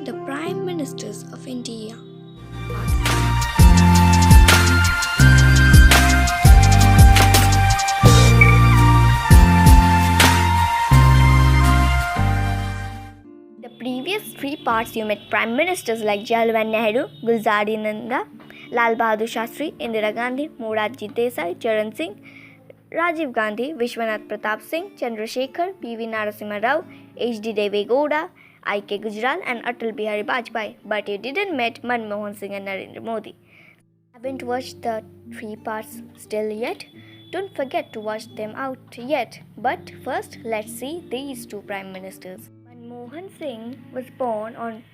The Prime Ministers of India. The previous three parts you met Prime Ministers like Jawaharlal Nehru, Gulzari Nanda, Lal Bahadur Shastri, Indira Gandhi, Morarji Desai, Charan Singh, Rajiv Gandhi, Vishwanath Pratap Singh, Chandrasekhar, P.V. Narasimha Rao, H.D. Deve Gowda, I.K. Gujral and Atal Bihari Vajpayee. But you didn't meet Manmohan Singh and Narendra Modi. Haven't watched the three parts still yet? Don't forget to watch them out yet. But first, let's see these two Prime Ministers. Manmohan Singh was born on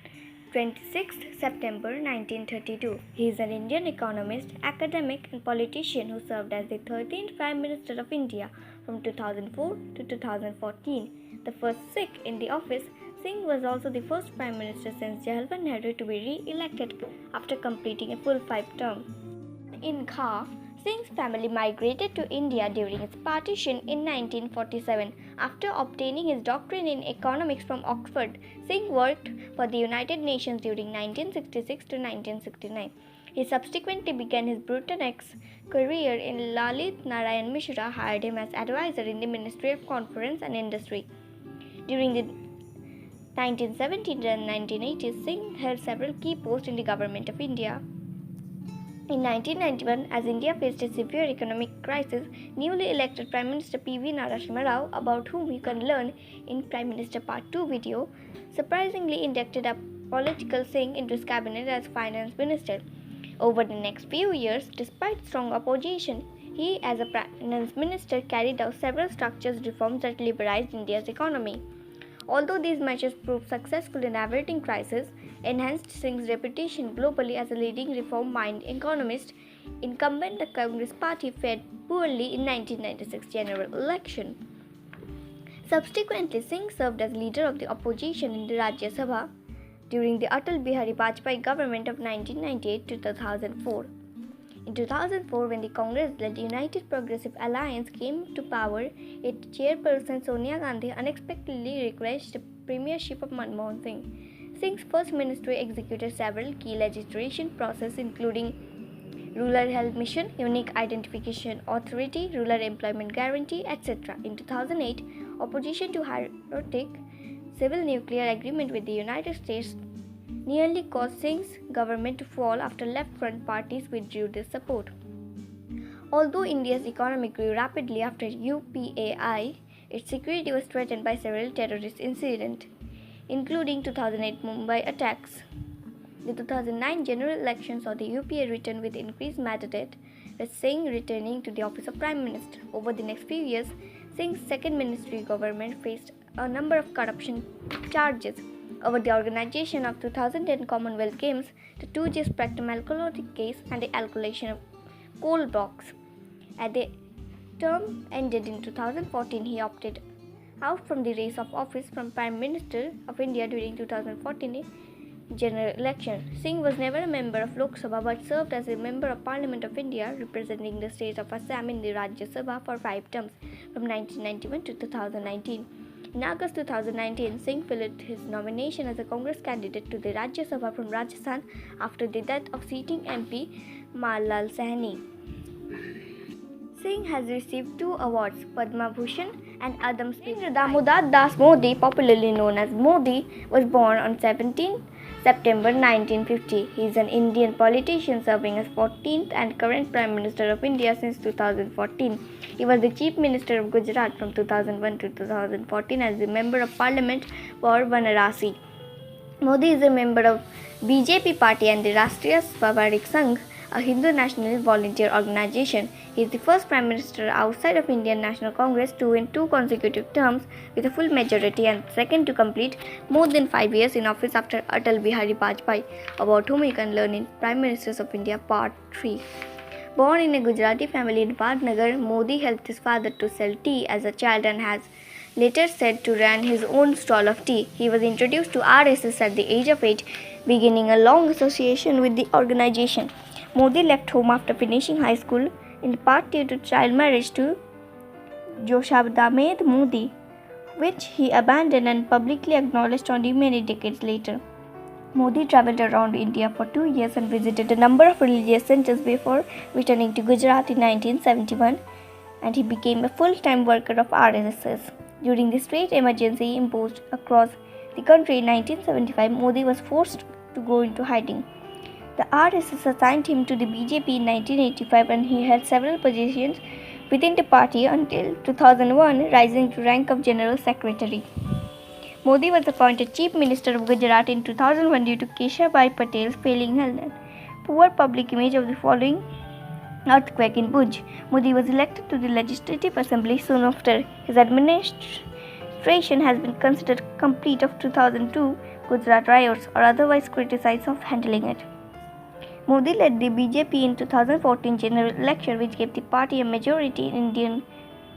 26 September 1932. He is an Indian economist, academic and politician who served as the 13th Prime Minister of India from 2004 to 2014. The first Sikh in the office, Singh was also the first Prime Minister since Jawaharlal Nehru to be re-elected after completing a full 5 term. In Khar, Singh's family migrated to India during its partition in 1947. After obtaining his doctorate in economics from Oxford, Singh worked for the United Nations during 1966 to 1969. He subsequently began his Brutanex career in Lalit Narayan Mishra hired him as advisor in the Ministry of Conference and Industry. During the 1970s and 1980s, Singh held several key posts in the government of India. In 1991, as India faced a severe economic crisis, newly elected Prime Minister P.V. Narasimha Rao, about whom you can learn in Prime Minister Part 2 video, surprisingly inducted a political Singh into his cabinet as Finance Minister. Over the next few years, despite strong opposition, he as a Finance Minister carried out several structural reforms that liberalized India's economy. Although these measures proved successful in averting crisis, enhanced Singh's reputation globally as a leading reform-minded economist, incumbent the Congress Party fared poorly in 1996 general election. Subsequently, Singh served as leader of the opposition in the Rajya Sabha during the Atal Bihari Vajpayee government of 1998 to 2004. In 2004, when the Congress-led United Progressive Alliance came to power, its chairperson Sonia Gandhi unexpectedly requested the premiership of Manmohan Singh. Singh's first ministry executed several key legislation processes including Rural Health Mission, Unique Identification Authority, Rural Employment Guarantee, etc. In 2008, opposition to Hirotic civil nuclear agreement with the United States nearly caused Singh's government to fall after left-front parties withdrew their support. Although India's economy grew rapidly after UPAI, its security was threatened by several terrorist incidents, including 2008 Mumbai attacks. The 2009 general election saw the UPA return with increased mandate, with Singh returning to the office of Prime Minister. Over the next few years, Singh's second ministry government faced a number of corruption charges over the organization of 2010 Commonwealth Games, the 2G Spectrum alcoholic case, and the allocation of coal blocks. As the term ended in 2014, he opted out from the race of office from Prime Minister of India during 2014 general election. Singh was never a member of Lok Sabha but served as a member of Parliament of India representing the state of Assam in the Rajya Sabha for 5 terms from 1991 to 2019. In August 2019, Singh filled his nomination as a Congress candidate to the Rajya Sabha from Rajasthan after the death of sitting MP Malal Sahni. Singh has received 2 awards, Padma Bhushan and Adam Smith. Damodar Das Modi, popularly known as Modi, was born on 17 September 1950. He is an Indian politician serving as 14th and current Prime Minister of India since 2014. He was the Chief Minister of Gujarat from 2001 to 2014 as the Member of Parliament for Varanasi. Modi is a member of BJP party and the Rashtriya Swarik Sangh, a Hindu nationalist volunteer organization. He is the first Prime Minister outside of Indian National Congress to win 2 consecutive terms with a full majority and second to complete more than 5 years in office after Atal Bihari Vajpayee, about whom you can learn in Prime Ministers of India Part 3. Born in a Gujarati family in Vadnagar, Modi helped his father to sell tea as a child and has later said to run his own stall of tea. He was introduced to RSS at the age of 8, beginning a long association with the organization. Modi left home after finishing high school, in part due to child marriage to Joshabdamed Modi, which he abandoned and publicly acknowledged only many decades later. Modi traveled around India for 2 years and visited a number of religious centers before returning to Gujarat in 1971, and he became a full-time worker of RSS. During the state emergency imposed across the country in 1975, Modi was forced to go into hiding. The RSS assigned him to the BJP in 1985, and he held several positions within the party until 2001, rising to rank of General Secretary. Modi was appointed Chief Minister of Gujarat in 2001 due to Keshavbhai Patel's failing health and poor public image of the following earthquake in Bhuj. Modi was elected to the Legislative Assembly soon after. His administration has been considered complete of 2002 Gujarat riots or otherwise criticized of handling it. Modi led the BJP in 2014 general election, which gave the party a majority in Indian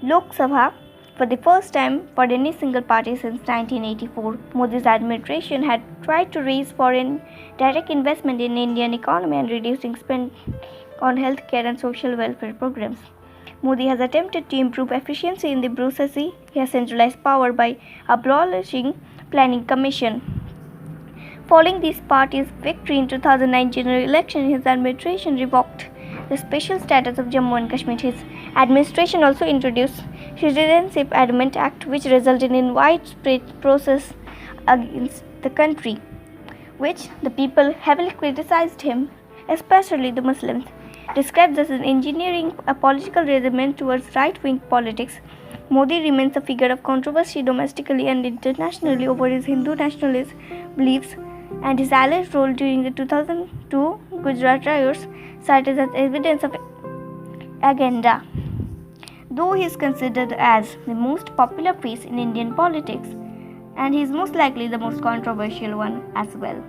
Lok Sabha for the first time for any single party since 1984. Modi's administration had tried to raise foreign direct investment in Indian economy and reducing spend on healthcare and social welfare programs. Modi has attempted to improve efficiency in the bureaucracy. He has centralized power by abolishing planning commission. Following this party's victory in 2009 general election, his administration revoked the special status of Jammu and Kashmir. His administration also introduced Citizenship Amendment Act, which resulted in widespread protests against the country, which the people heavily criticized him, especially the Muslims. Described as an engineering a political resentment towards right-wing politics, Modi remains a figure of controversy domestically and internationally over his Hindu nationalist beliefs, and his alleged role during the 2002 Gujarat riots cited as evidence of agenda. Though he is considered as the most popular face in Indian politics, and he is most likely the most controversial one as well.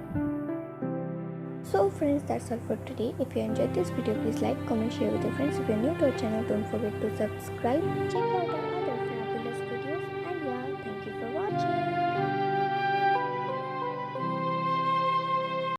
So friends, that's all for today. If you enjoyed this video, please like, comment, share with your friends. If you are new to our channel, don't forget to subscribe. Check out our